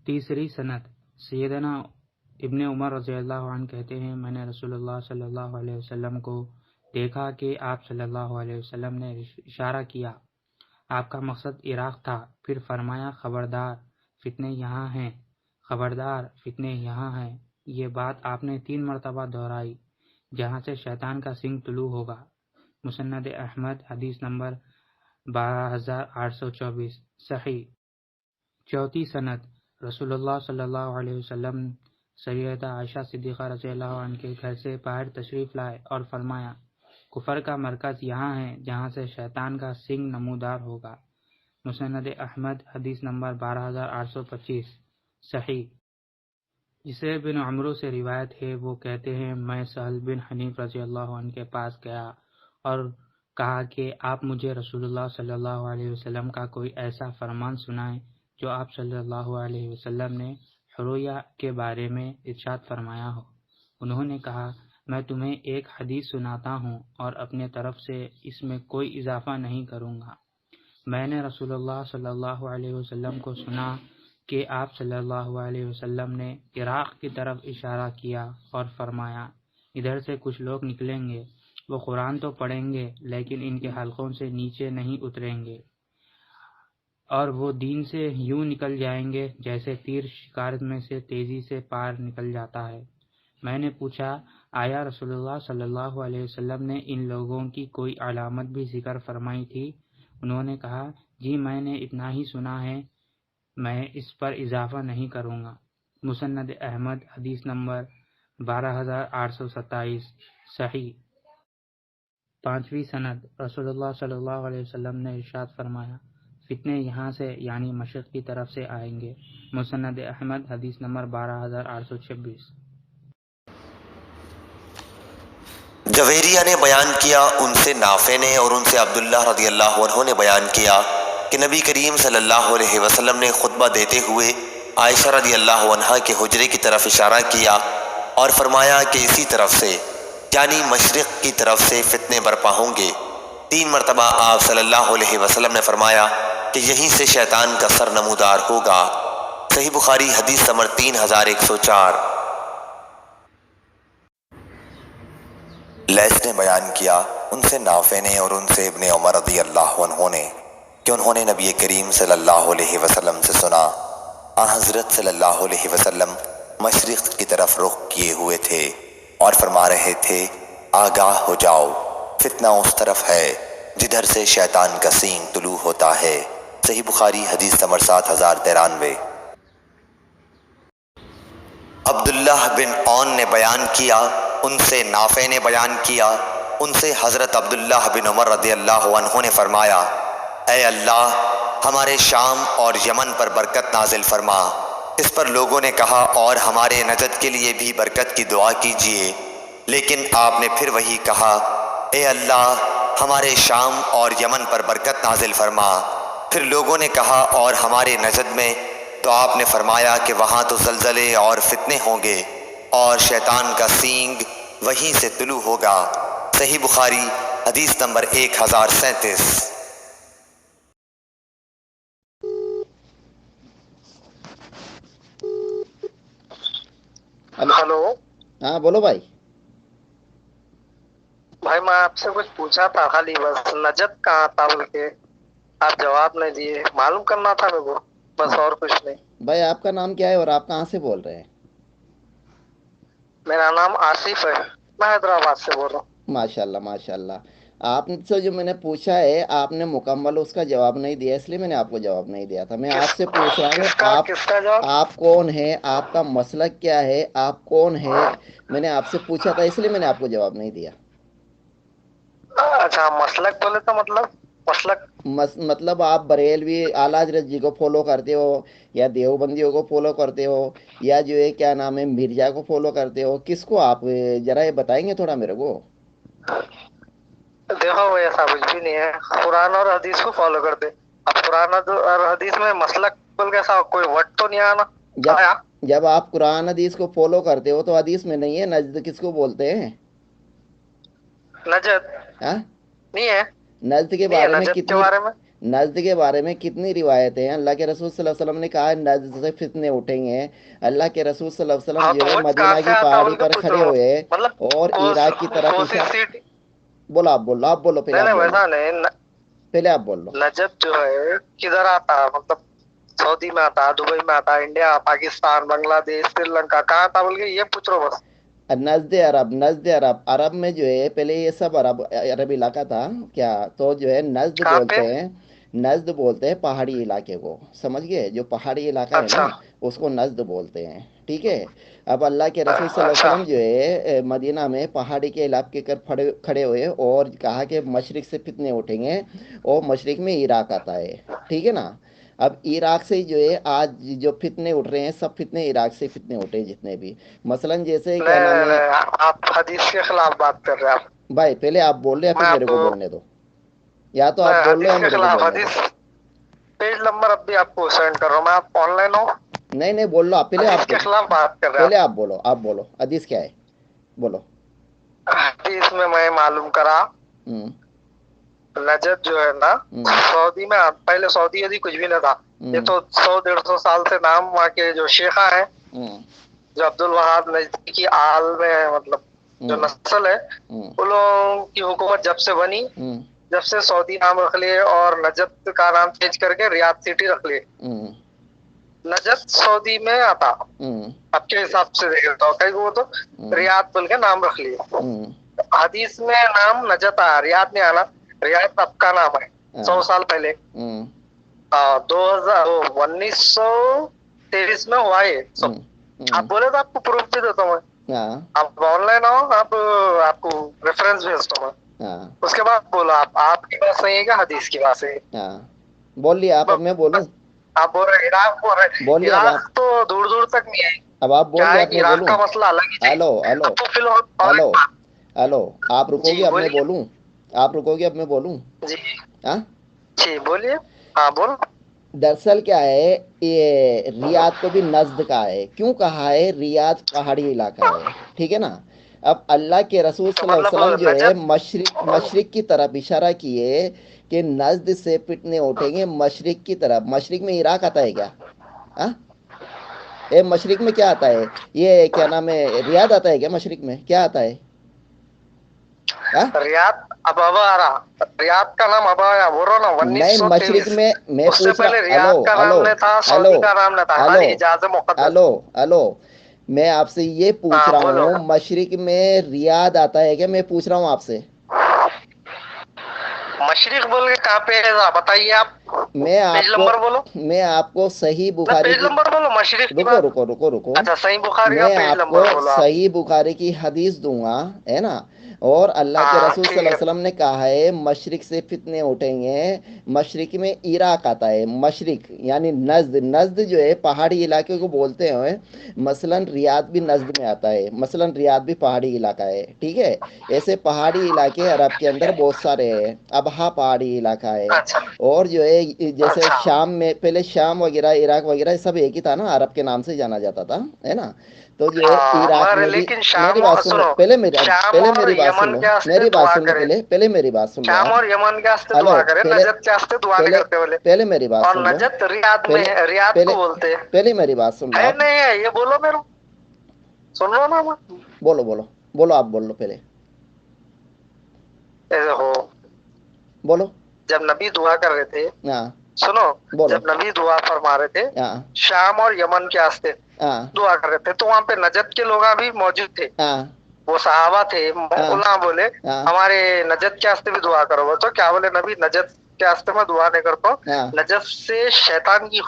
तीसरी सनद सैयदना इब्ने उमर रज़ियल्लाहु अन्हु कहते हैं, मैंने रसूलुल्लाह सल्लल्लाहु अलैहि वसल्लम को देखा कि आप सल्लल्लाहु अलैहि वसल्लम ने इशारा किया। आपका मकसद इराक था। फिर फरमाया, खबरदार फितने यहाँ हैं, खबरदार फितने यहाँ हैं। ये बात आपने 3 मरतबा दोहराई, जहाँ से शैतान का सिंग तुलू होगा। मुसन्नद अहमद हदीस नंबर 12824 सही। चौथी सनद रसूलुल्लाह सल्लल्लाहु अलैहि वसल्लम सैयदा आयशा सिद्दीक़ा रज़ियल्लाहु अन्हा के घर से बाहर तशरीफ़ लाए और फरमाया, कुफर का मरकज़ यहाँ है, जहाँ से शैतान का सिंग नमूदार होगा। मुसन्नद अहमद हदीस नंबर 12825 सही। जिसे बिन अमरू से रिवायत है, वो कहते हैं, मैं सहल बिन हनीफ रज़ियल्लाहु अन्हु के पास गया और कहा कि आप मुझे रसूलुल्लाह सल्लल्लाहु अलैहि वसल्लम का कोई ऐसा फरमान सुनाएं जो आप सल्लल्लाहु अलैहि वसल्लम ने हुर्रिया के बारे में इरशाद फरमाया हो। उन्होंने कहा, मैं तुम्हें एक हदीस सुनाता हूँ और अपने तरफ से इसमें कोई इजाफा नहीं करूँगा। मैंने रसूलुल्लाह सल्लल्लाहु अलैहि वसल्लम को सुना कि आप सल्लल्लाहु अलैहि वसल्लम ने इराक की तरफ इशारा किया और फरमाया, इधर से कुछ लोग निकलेंगे, वो कुरान तो पढ़ेंगे लेकिन इनके हलकों से नीचे नहीं उतरेंगे और वो दीन से यूं निकल जाएंगे जैसे तीर शिकार में से तेजी से पार निकल जाता है। मैंने पूछा, आया रसूलुल्लाह सल्लल्लाहु अलैहि वसल्लम ने इन लोगों की कोई अलामत भी जिक्र फरमाई थी? उन्होंने कहा, जी मैंने इतना ही सुना है, मैं इस पर इजाफा नहीं करूँगा। मुसन्नद अहमद हदीस नंबर 12827 सही। पांचवी सनद रसूलुल्लाह सल्लल्लाहु अलैहि वसल्लम ने इरशाद फरमाया, फितने यहाँ से यानी मशरिक़ की तरफ से आएंगे। मुसन्नद अहमद हदीस नंबर 12826। जवेरिया ने बयान किया, उनसे नाफे ने और उनसे अब्दुल्लाह रज़ियल्लाहु अन्हु ने बयान किया कि नबी करीम सल्लल्लाहु अलैहि वसल्लम ने खुतबा देते हुए आयशा रज़ियल्लाहु अन्हा के हुजरे की तरफ इशारा किया और फरमाया कि इसी तरफ से यानी मशरिक़ की तरफ से फितने बरपा होंगे। 3 मरतबा आप सल्लल्लाहु अलैहि वसल्लम ने फरमाया कि यहीं से शैतान का सर नमूदार होगा। सही बुखारी हदीस नंबर 3104। लैस ने बयान किया, उनसे नाफे ने और उनसे इब्ने उमर रज़ियल्लाहु अन्हु ने कि उन्होंने नबी करीम सल्लल्लाहु अलैहि वसल्लम से सुना, हज़रत सल्लल्लाहु अलैहि वसल्लम मशरिक़ की तरफ रुख किए हुए थे और फरमा रहे थे, आगाह हो जाओ, फितना उस तरफ है जिधर से शैतान का सींग तुलू होता है। सही बुखारी हदीस नंबर 7093। अब्दुल्लाह बिन औन ने बयान किया, उनसे नाफे ने बयान किया, उनसे हज़रत अब्दुल्लाह बिन उमर रज़ियल्लाहु अन्हु ने फरमाया, ऐ अल्लाह, हमारे शाम और यमन पर बरकत नाजिल फरमा। इस पर लोगों ने कहा, और हमारे नजद के लिए भी बरकत की दुआ कीजिए। लेकिन आपने फिर वही कहा, ए अल्लाह, हमारे शाम और यमन पर बरकत नाजिल फरमा। फिर लोगों ने कहा, और हमारे नजद में, तो आपने फरमाया कि वहाँ तो ज़लज़ले और फितने होंगे और शैतान का सींग वहीं से तुलू होगा। सही बुखारी हदीस नंबर 1037। हेलो। हाँ बोलो भाई। भाई मैं आपसे कुछ पूछा था, खाली बस नजद कहाँ था बोल के आप जवाब नहीं दिए, मालूम करना था मेरे को, बस और कुछ नहीं। भाई आपका नाम क्या है और आप कहाँ से बोल रहे हैं? मेरा नाम आसिफ है, मैं हैदराबाद से बोल रहा हूँ। माशाल्लाह माशाल्लाह। आपसे जो मैंने पूछा है आपने मुकम्मल उसका जवाब नहीं दिया, इसलिए मैंने आपको जवाब नहीं दिया था। मैं आपसे पूछ रहा हूँ किसका जवाब? आप कौन है, आपका मसलक क्या है, आप कौन है, मैंने आपसे पूछा था, इसलिए मैंने आपको जवाब नहीं दिया। अच्छा, मसलक बोले तो मतलब मसलक मतलब आप बरेलवी आला हजरत जी को फॉलो करते हो या देवबंदियों को फॉलो करते हो या जो है क्या नाम है मिर्जा को फॉलो करते हो, किसको आप जरा ये बताएंगे थोड़ा मेरे को। देखो वो ऐसा कुछ भी नहीं है, कुरान और हदीस को फॉलो करते। अब कुरान और हदीस में मसलक बोल के ऐसा कोई वर्ड तो नहीं आया ना। जब आप कुरान हदीस को फॉलो करते हो तो हदीस में नहीं है नजद किसको बोलते हैं? नजद हाँ नहीं है। नजद के बारे में कितनी नज्द के बारे में कितनी रिवायतें हैं। अल्लाह के रसूल सल्लल्लाहु अलैहि वसल्लम ने कहा नज्द से फितने उठेंगे। अल्लाह के रसूल सल्लल्लाहु अलैहि वसल्लम हाँ जो तो है वो कहाँ मदीना से की आता पहाड़ी बोल के पर पूछ खड़े रहा हूँ। हुए मतलब और इराक की तरफ कोसी इशारा। सिटी। बोलो आप बोलो, आप बोलो, पहले नहीं आप नहीं बोल लो, वैसा नहीं पहले आप बोल लो। नजद जो है किधर आता है, मतलब सऊदी में आता है, दुबई में आता है, इंडिया, पाकिस्तान, बांग्लादेश, श्रीलंका, कहाँ आता बोल के ये पूछ रहा हूँ बस। नजद अरब, नजद अरब, अरब में जो है पहले ये सब अरब अरब इलाका था क्या, तो जो है नजद कहाँ पे? बोलते हैं। नजद बोलते हैं पहाड़ी इलाके को, समझ गए, जो पहाड़ी इलाका है अच्छा ना उसको नजद बोलते हैं, ठीक है। अब अल्लाह के रसूल सल्लल्लाहु अलैहि अच्छा वसल्लम जो है मदीना में पहाड़ी के इलाके कर खड़े खड़े हुए और कहा कि मशरिक से फितने उठेंगे और मशरिक में इराक आता है, ठीक है ना। अब इराक से जो है आज जो फितने उठ रहे हैं सब फितने इराक से फितने उठे हैं जितने भी, मसलन जैसे क्या नहीं नाम नहीं है। नहीं, आप हदीस के खिलाफ बात कर रहे हैं आप। भाई पहले आप बोल रहे या फिर मैं मेरे को आपको बोलने दो, या तो आप मैं बोल लो या हदीस के मेरे को खिलाफ बोलने दो। हदीस पेज नंबर अब भी आपको सेंड कर रहा हूँ, मैं आप ऑनलाइन हो। नहीं नहीं बोल लो आप, पहले हदीस आप के बोलो, खिलाफ बात कर रहे हैं पहले आप बोलो, आप बोलो हदीस क्या है, बोलो। आप। हदीस में मैं मालूम करा हम्म नजद जो है ना हम्म सऊदी में, पहले सऊदी यदि कुछ भी न था। ये हम्म तो 100-150 साल से नाम वहाँ के जो शेखा है, हम्म जो अब्दुल वहाब नजदीकी आल में है, मतलब जो हम्म नस्ल है, हम्म उन लोगों की हुकूमत जब से बनी, हम्म जब से सऊदी नाम रख लिए और नजद का नाम चेंज करके रियाद सिटी रख लिए। हम्म नजद सऊदी में आता, हम्म आपके हिसाब से देख लेता हूँ, कई वो तो हम्म रियाद बोल के नाम रख लिए। हम्म, हदीस में नाम नजद आया, रियाद नहीं आना। रियाद अब का नाम है, हाँ, 100 साल पहले। हम्म 2023 में हुआ ये सब। आप बोले तो आपको प्रूफ भी देता हूँ मैं। हाँ आप ऑनलाइन आओ, आप आपको रेफरेंस भेजता हूँ मैं। हाँ उसके बाद बोलो आप, आपकी बात सही है क्या हदीस की बात सही है? हाँ, बोल लिया आप, अब मैं बोलूं, आप बोल रहे इराक बोल रहे, बोल लिया अब इराक आप, तो दूर दूर तक नहीं है। अब आप क्या बोल लिया है अब कि मैं इराक बोलूं। का मसला अलग ही थी। हेलो हेलो अब तो फिलहाल और हेलो एक बात। हेलो, आप रुकोगे जी अब मैं बोलिए। बोलूं, आप रुकोगे अब मैं बोलूं। जी हाँ, जी बोलिए। हाँ बोलो। दरअसल क्या है, ये रियाद को भी नजद का है, क्यों कहा है, रियाद पहाड़ी इलाका है, ठीक है ना। अब अल्लाह के रसूल तो सल्लल्लाहु अलैहि वसल्लम मतलब जो है नजद। मशरिक की तरफ इशारा किए कि नजद से पिटने उठेंगे मशरिक की तरफ। मशरिक में इराक आता है क्या? हाँ, ये मशरिक में क्या आता है, ये क्या नाम है, रियाद आता है क्या? मशरिक में क्या आता है? हाँ, रियाद अब आ रहा, रियाद का नाम अब आया, बोल रहा ना नहीं मशरिक 1923। में मैं उससे पूछ पहले रहा, हेलो रियाद का हेलो नाम नहीं था, हेलो सऊदी का नाम नहीं था, हेलो खाली हिजाज मुकद्दस। हेलो हेलो, मैं आपसे ये पूछ हाँ रहा बोलो। हूँ मशरिक में रियाद आता है क्या, मैं पूछ रहा हूँ आपसे। मशरिक बोल के कहाँ पे है बताइए आप। मैं पेज आपको नंबर बोलो मैं आपको सही ना, बुखारी पेज की, नंबर बोलो मशरिक की रुको बात। रुको रुको रुको, अच्छा सही बुखारी का मैं पेज आपको नंबर बोलो आप। सही बुखारी की हदीस दूंगा, है ना। और अल्लाह के हाँ रसूल ठीक सल्लल्लाहु है। अलैहि वसल्लम ने कहा है मशरिक से फितने उठेंगे। मशरिक में इराक आता है, मशरिक यानी नजद, नजद जो है पहाड़ी इलाके को बोलते हैं। मसलन रियाद भी नजद में आता है, मसलन रियाद भी पहाड़ी इलाका है, ठीक है। ऐसे पहाड़ी इलाके अरब के अंदर बहुत सारे हैं, अबहा पहाड़ी इलाका है। अच्छा और जो है जैसे अच्छा। शाम में, पहले शाम वगैरह इराक वगैरह सब एक ही था ना, अरब के नाम से जाना जाता था, है ना। तो जो है हाँ इराक मगर में भी, लेकिन मेरी शाम बात और सुन लो सुनो, पहले, मेरी शाम पहले और मेरी बात सुन यमन लो, के वास्ते मेरी बात दुआ सुन लो, करे। पहले मेरी बात सुन लो शाम आप। और यमन के वास्ते हेलो दुआ करे, पहले, नजद के वास्ते दुआ नहीं पहले करते बोले। पहले मेरी बात और सुन लो, नजद रियाद में पहले है, रियाद पहले को बोलते हैं। पहले मेरी बात सुन लो है आप। नहीं है ये बोलो मेरे को। सुन लो ना मैं। बोलो बोलो बोलो, आप बोल लो पहले, ऐसे हो, बोलो। जब नबी दुआ कर रहे थे, हाँ, सुनो, बोलो। जब नबी दुआ फरमा रहे थे हाँ शाम और यमन के वास्ते हाँ दुआ कर रहे थे, तो वहां पे नजद के लोग भी मौजूद थे। हाँ वो सहाबा थे, हाँ उन्हें बोले हाँ हमारे नजद के वास्ते भी दुआ करो। वो तो क्या बोले नबी, नजद के वास्ते मैं दुआ नहीं करता हूँ, हाँ नजद से शैतान की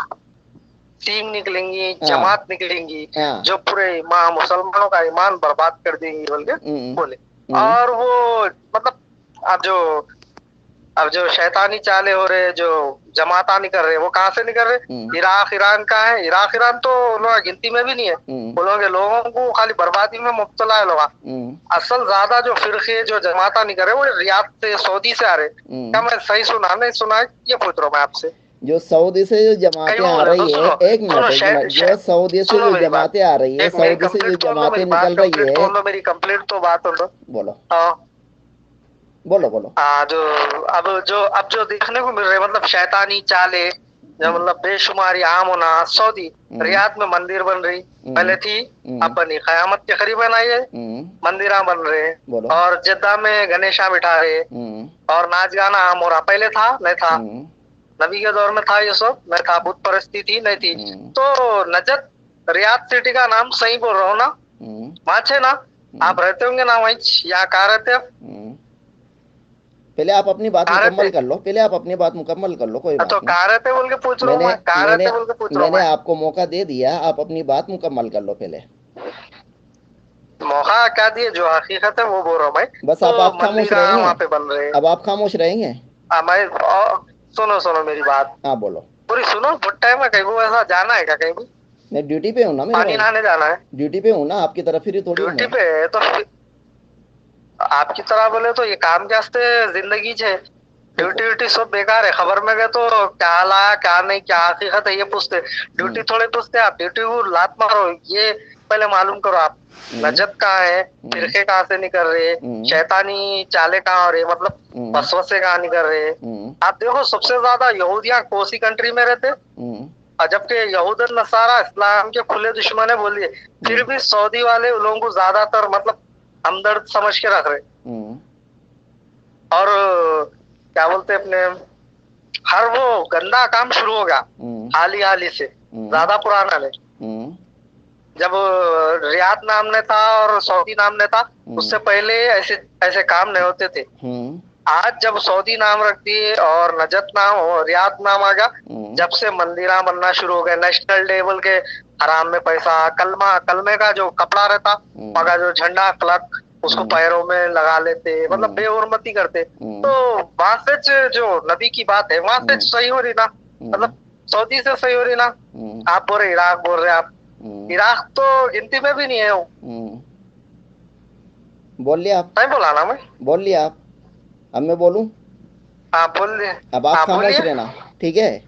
सींग निकलेंगी, हाँ जमात निकलेंगी, हाँ, जो पूरे मुसलमानों का ईमान बर्बाद कर देंगी बोल के हम्म बोले। हम्म और वो मतलब अब जो अब जो शैतानी चाले हो रहे, जो जमाता नहीं कर रहे, वो कहाँ से नहीं कर हम्म रहे? इराक ईरान का है। इराक ईरान तो लोग गिनती में भी नहीं है। हम्म वो लोग लोगों को खाली बर्बादी में मुब्तला है लोग। हम्म असल ज्यादा जो फिरके जो जमाता नहीं करे वो रियाद से, सऊदी से आ रहे। क्या हम्म। मैं सही सुना नहीं सुना, ये पूछ रहा हूँ मैं आपसे। जो सऊदी से जो कहीं जमातें वो आ बोले तो रही है, सुनो एक मिनट सुनो, एक मिनट, जो सऊदी से सुनो जो मेरी बात। जमातें आ रही है, एक मेरी सऊदी से जो कंप्लीट तो लो, जमातें मेरी बात निकल रही कंप्लीट है, तो लो, मेरी कंप्लीट तो बात हो लो। बोलो हाँ बोलो बोलो। जो अब जो देखने को मिल रहे मतलब शैतानी चाले, जो मतलब बेशुमारी आम होना। सऊदी रियाद में मंदिर बन रही, पहले थी, अब बनी, कयामत के करीब बनाई है, मंदिरा बन रहे। बोलो। और जद्दा में गणेशा बिठा रहे, और नाच गाना आम हो रहा। पहले था नहीं था, नबी के दौर में था ये सब नहीं था, बुत परस्ती थी नहीं थी। तो नजद रियाद सिटी का नाम सही बोल रहा हूँ ना? वहां छे ना, आप रहते होंगे ना वहीं, यहाँ कहाँ रहते हो? पहले आप अपनी बात कहाँ मुकम्मल रहते? कर लो, पहले आप अपनी बात मुकम्मल कर लो, कोई तो बात नहीं। कहाँ रहते बोल के पूछ रहा हूँ मैंने मैं, कहाँ मैंने रहते बोल के पूछ रहा हूँ मैंने मैं। आपको मौका दे दिया, आप अपनी बात मुकम्मल कर लो पहले। मौका क्या दिए, जो हकीकत है वो बोल रहा हूँ मैं। बस तो अब आप खामोश मंदिर रहेंगे? वहाँ पे बन रहे हैं। अब आप खामोश रहेंगे? मैं सुनो सुनो मेरी बात हाँ बोलो। पूरी सुनो। बहुत टाइम है, कहीं को ऐसा जाना है क्या कहीं भी? मैं ड्यूटी पे हूँ ना मेरे पानी भाई, नहाने जाना है? ड्यूटी पे हूँ ना, आपकी तरफ फिर थोड़ी हूँ ड्यूटी मैं। पे है तो आपकी तरह बोले तो ये काम के वास्ते जिंदगी है। तो ड्यूटी व्यूटी सब बेकार है। खबर में गए तो क्या लाया क्या नहीं, क्या हकीकत है ये पूछते। ड्यूटी थोड़े पूछते, आप ड्यूटी को लात मारो, ये पहले मालूम करो आप नजत कहाँ है, फिरके कहाँ से निकल रहे, शैतानी चाले कहाँ हो रहे, मतलब वसवसे कहाँ निकल रहे। आप देखो सबसे ज्यादा यहूदियां कोसी कंट्री में रहते, और जबकि यहूद नसारा इस्लाम के खुले दुश्मन है बोलिए, फिर भी सऊदी वाले उन लोगों को ज्यादातर मतलब हमदर्द समझ के रख रहे। और क्या बोलते अपने, हर वो गंदा काम शुरू हो गया हाल ही से, ज्यादा पुराना नहीं। जब रियाद नाम ने था और सऊदी नाम ने था, उससे पहले ऐसे ऐसे काम नहीं होते थे। आज जब सऊदी नाम रख दिए और नजत नाम और रियाद नाम आ गया, जब से मंदिरा बनना शुरू हो गए, नेशनल लेवल के हराम में पैसा, कलमे का जो कपड़ा रहता, मगर जो झंडा फ्लग उसको पैरों में लगा लेते, मतलब बेहुरमती करते। तो वहां से जो नबी की बात है वहां से सही हो रही ना, मतलब सऊदी से सही हो रही ना। आप बोल रहे इराक, बोल रहे आप इराक तो गिनती में भी नहीं है वो। बोलिए आप, नहीं बोला ना मैं, बोलिए आप, अब मैं बोलूं? आप बोल रहे, अब आप खामोश रहना, ठीक है?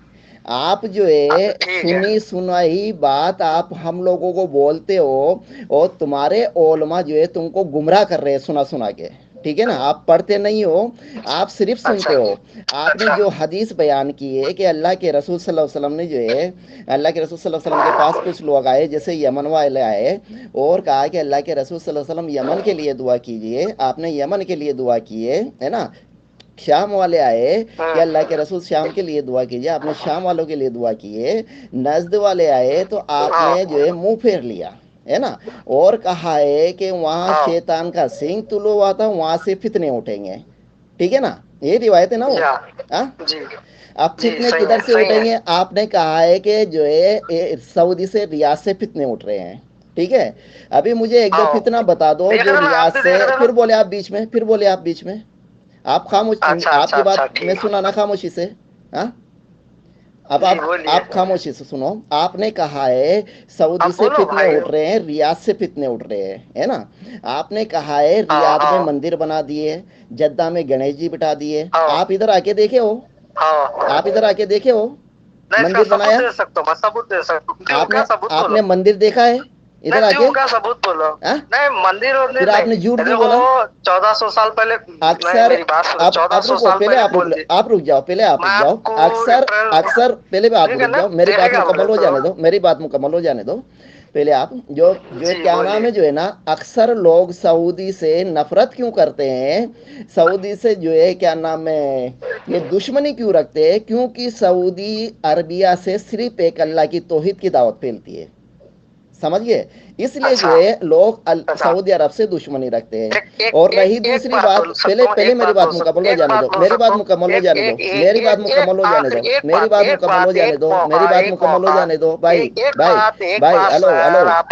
आप जो है सुनी सुनाई बात आप हम लोगों को बोलते हो, और तुम्हारे ओलमा जो है तुमको गुमराह कर रहे हैं सुना सुना के, ठीक है ना? आप पढ़ते नहीं हो, आप सिर्फ सुनते हो। आपने जो हदीस बयान की है कि अल्लाह के रसूल सल्लल्लाहु अलैहि वसल्लम ने जो है, अल्लाह के रसूल सल्लल्लाहु अलैहि वसल्लम के पास कुछ लोग आए, जैसे यमन वाले आए, और कहा कि अल्लाह के रसूल सल्लल्लाहु अलैहि वसल्लम यमन के लिए दुआ कीजिए। आपने यमन के लिए दुआ की है ना? शाम वाले आए कि अल्लाह के रसूल शाम के लिए दुआ कीजिए, आपने शाम वालों के लिए दुआ की है। नजद वाले आए तो आपने जो है मुंह फेर लिया, है ना? और कहा है कि वहां शैतान का सिंह तुलो हुआ था, वहां से फितने उठेंगे, ठीक है ना? ये रिवायत है ना वो। अब फितने किधर से उठेंगे? आपने कहा है कि जो है सऊदी से, रियाद से फितने उठ रहे हैं, ठीक है? अभी मुझे एक दो फितना बता दो जो रियाद से, फिर बोले आप बीच में, फिर बोले आप बीच में, आप खामोश, आपकी बात मैं सुना ना खामोशी से। हाँ, अब आप खामोशी से सुनो। आपने कहा है सऊदी से फितने उठ रहे हैं, रियाद से फितने उठ रहे हैं, है ना? आपने कहा है रियाद में मंदिर बना दिए, जद्दा में गणेश जी बिठा दिए। आप इधर आके देखे हो? आप इधर आके देखे हो मंदिर बनाया? आपने मंदिर देखा है इधर आके? उनका सबूत बोलो। नहीं मंदिर फिर आपने झूठ क्यों बोला? 1400 साल पहले, अक्सर आप रुको, पहले आप रुक जाओ, पहले आप रुक जाओ। अक्सर पहले आप रुक जाओ, मेरी बात मुकम्मल हो जाने दो, मेरी बात मुकम्मल हो जाने दो पहले आप। जो क्या नाम है जो है ना, अक्सर लोग सऊदी से नफरत क्यों करते हैं, सऊदी से जो है क्या नाम है ये दुश्मनी क्यों रखते हैं? क्योंकि सऊदी अरबिया से सिर्फ एक अल्लाह की तौहीद की दावत फैलती है, समझ गए? इसलिए जो है लोग सऊदी अरब से दुश्मनी रखते हैं। और रही दूसरी बात, पहले मेरी बात मुकम्मल हो जाने दो, मेरी बात मुकम्मल हो जाने दो, मेरी बात मुकम्मल हो जाने दो, मेरी बात मुकम्मल हो जाने दो, मेरी बात मुकम्मल हो जाने दो। भाई भाई भाई, हेलो हेलो हेलो, आप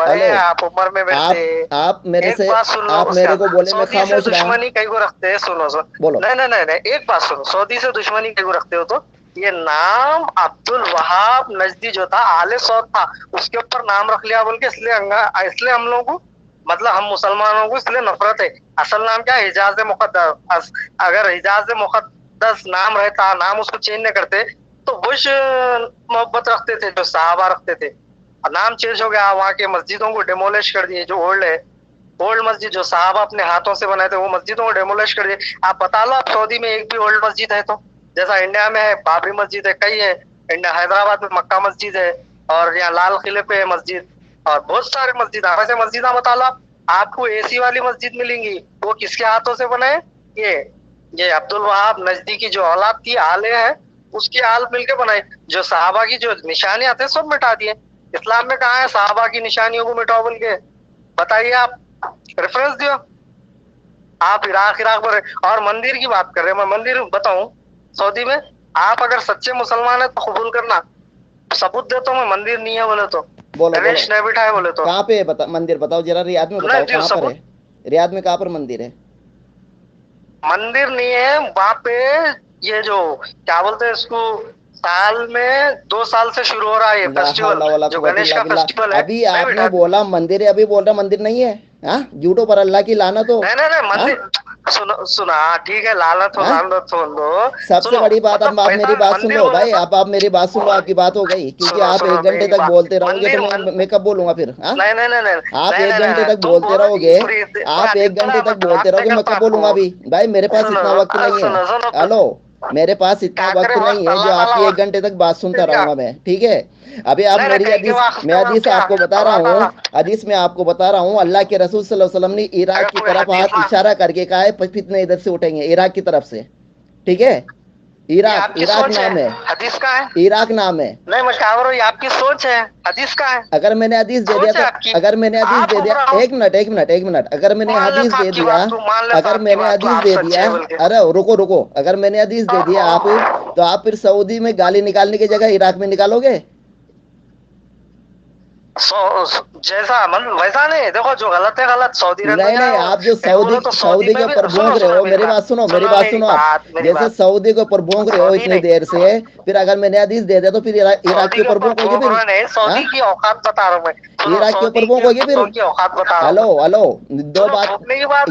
मेरे से, आप मेरे को बोले मैं खामोश रहा। दुश्मनी कहीं को रखते हैं, सुनो बोलो। नहीं एक बात सुनो, सऊदी से दुश्मनी कहीं को रखते हो तो ये नाम अब्दुल वहाब नजदी जो था आले सौद था, उसके ऊपर नाम रख लिया बोल के, इसलिए हम लोगों को, मतलब हम मुसलमानों को इसलिए नफरत है। असल नाम क्या है? हिजाज मुकद्दस। अगर हिजाज मुकद्दस नाम रहता, नाम उसको चेंज नहीं करते तो बुश मोहब्बत रखते थे, जो साहबा रखते थे। नाम चेंज हो गया, वहां के मस्जिदों को डिमोलिश कर दिए जो ओल्ड है, ओल्ड मस्जिद जो साहब अपने हाथों से बनाए थे, वो मस्जिदों को डेमोलिश कर दिए। आप बता लो, आप सऊदी में एक भी ओल्ड मस्जिद है तो? जैसा इंडिया में है बाबरी मस्जिद है, कई है। इंडिया हैदराबाद में मक्का मस्जिद है, और यहाँ लाल किले पे है मस्जिद, और बहुत सारे मस्जिद। वैसे मस्जिद बता लो आपको एसी वाली मस्जिद मिलेंगी, वो किसके हाथों से बने? ये अब्दुल वहाब नजदीकी जो औलाद थी, आले है, उसकी आल मिलके बनाई। जो साहबा की जो निशानियां थे सब मिटा दिए। इस्लाम में कहा है साहबा की निशानियों को मिटाओ बोल के? बताइए, आप रेफरेंस दियो। आप इराक पर, और मंदिर की बात कर रहे हैं। मैं मंदिर बताऊं सऊदी में? आप अगर सच्चे मुसलमान है तो कबूल करना, सबूत दे तो मैं मंदिर नहीं है बोले तो, गणेश नहीं बिठाए बोले तो। कहाँ पे है मंदिर बताओ जरा, रियाद में बताओ कहाँ पर है? रियाद में कहाँ पर मंदिर है? मंदिर नहीं है वहां पे। ये जो क्या बोलते हैं इसको, साल में 2 साल से शुरू हो रहा है ये फेस्टिवल, जो गणेश का फेस्टिवल है। अभी आपने बोला मंदिर है, अभी बोल रहा मंदिर नहीं है। झूठो पर अल्लाह की लानत हो। नहीं मंदिर सुना ठीक है, लानत हो लानत हो लो। सबसे बड़ी बात, अब आप मेरी बात सुन लो भाई, आप मेरी बात सुन लो, आपकी बात हो गई, क्योंकि आप 1 घंटे तक बोलते रहोगे तो मैं कब बोलूंगा फिर? नहीं आप 1 घंटे तक बोलते रहोगे, आप 1 घंटे तक बोलते रहोगे, मैं कब बोलूंगा अभी? भाई मेरे पास इतना वक्त नहीं है। हेलो, मेरे पास इतना वक्त नहीं है जो आपकी 1 घंटे तक बात सुनता रहूंगा मैं, ठीक है? अभी आप मेरी हदीस, मैं हदीस आपको बता रहा हूँ, हदीस में आपको बता रहा हूँ, अल्लाह के रसूल सल्लल्लाहु अलैहि वसल्लम ने इराक की तरफ हाथ इशारा करके कहा है फितने इधर से उठेंगे, इराक की तरफ से, ठीक है? इराक नाम है, हदीस का है, इराक नाम है। नहीं मशावर, ये आपकी सोच है, हदीस का है। अगर मैंने हदीस दे दिया तो, अगर मैंने हदीस दे दिया, एक मिनट, अगर मैंने हदीस दे दिया, अगर मैंने हदीस दे दिया, अरे रुको, अगर मैंने हदीस दे दिया आप, तो आप फिर सऊदी में गाली निकालने की जगह इराक में निकालोगे? जैसा वैसा नहीं, देखो जो गलत है गलत। सऊदी नहीं, आप जो सऊदी के ऊपर भोंग रहे हो, मेरी बात सुनो आप, जैसे सऊदी के ऊपर भोंग रहे हो इतनी देर से, फिर अगर मैंने हदीस दे दिया तो फिर इराक के ऊपर भोंगोगे? फिर सऊदी की औकात बता रहा हूँ मैं, इराक के ऊपर भोंगोगे फिर? हेलो, 2 बात,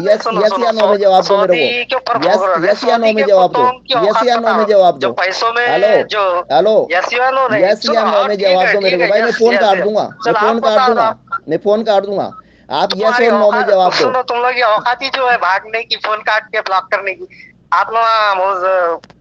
यस या नो में जवाब दो मेरे को, यस या नो में जवाब दो, यस या नो में जवाब दो। हेलो, यस या नो में जवाब दो मेरे को। भाई मैं फोन काट दूंगा, मैं फोन काट दूंगा। आप यस और नो में जवाब दो। सुनो, तुम लोग की औकात ही जो है भागने की, फोन काट के ब्लॉक करने की, आप लोग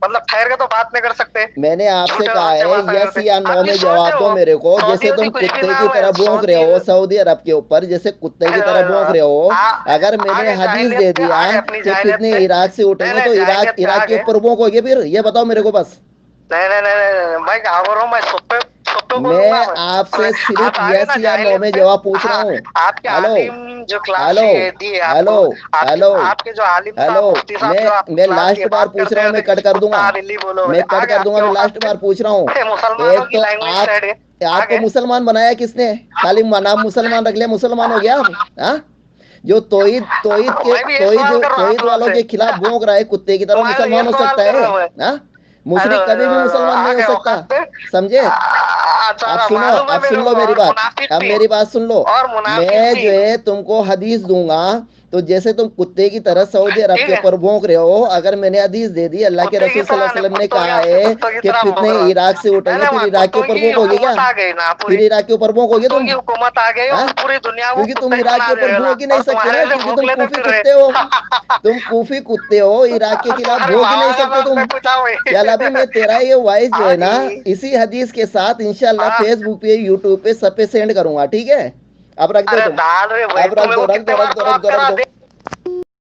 मतलब ठहर के तो बात नहीं कर सकते। मैंने आपसे कहा है यस या नो में जवाब दो मेरे को। जैसे तुम कुत्ते की तरह भौंक रहे हो सऊदी अरब के ऊपर, जैसे कुत्ते की तरह भौंक रहे हो, अगर मैंने हदीस दे दिया कि कितने इराक से उठेंगे तो इराक के ऊपर भौंकोगे फिर? ये बताओ मेरे को बस। नहीं भाई, क्या बोल रहा हूँ मैं? मैं आपसे सिर्फ यस या नो में जवाब पूछ रहा हूँ। हेलो, मैं लास्ट बार पूछ रहा हूँ, मैं कट कर दूंगा, मैं लास्ट बार पूछ रहा हूँ। एक तो आपको मुसलमान बनाया किसने? खाली नाम मुसलमान रख लिया, मुसलमान हो गया आप? जो तौहीद वालों के खिलाफ भौंक रहा है कुत्ते की तरह, मुसलमान हो सकता है? मुशरिक कभी भी मुसलमान नहीं हो सकता, समझे? आप सुन लो मेरी बात, अब मेरी बात सुन लो। मैं जो है तुमको हदीस दूंगा, तो जैसे तुम कुत्ते की तरह सऊदी अरब के ऊपर भौंक रहे हो, अगर मैंने हदीस दे दी, अल्लाह के रसूल सल्लल्लाहु अलैहि वसल्लम ने कहा है कि फितने इराक से उठेंगे, फिर इराक के ऊपर भौंकोगे क्या? फिर इराक के ऊपर भौंकोगे तुम? हुकूमत आ गई पूरी दुनिया में, क्योंकि तुम इराक के ऊपर भौंक ही नहीं सकते ना, क्योंकि तुम कूफी कुत्ते हो, तुम कूफी कुत्ते हो, इराक के खिलाफ भौंक ही नहीं सकते तुम। चल अभी मैं तेरा ये वॉइस जो है ना, इसी हदीस के साथ इंशाल्लाह फेसबुक पे, यूट्यूब पे, सब पे सेंड करूंगा, ठीक है? अब रख दो तुम, अब रख दो।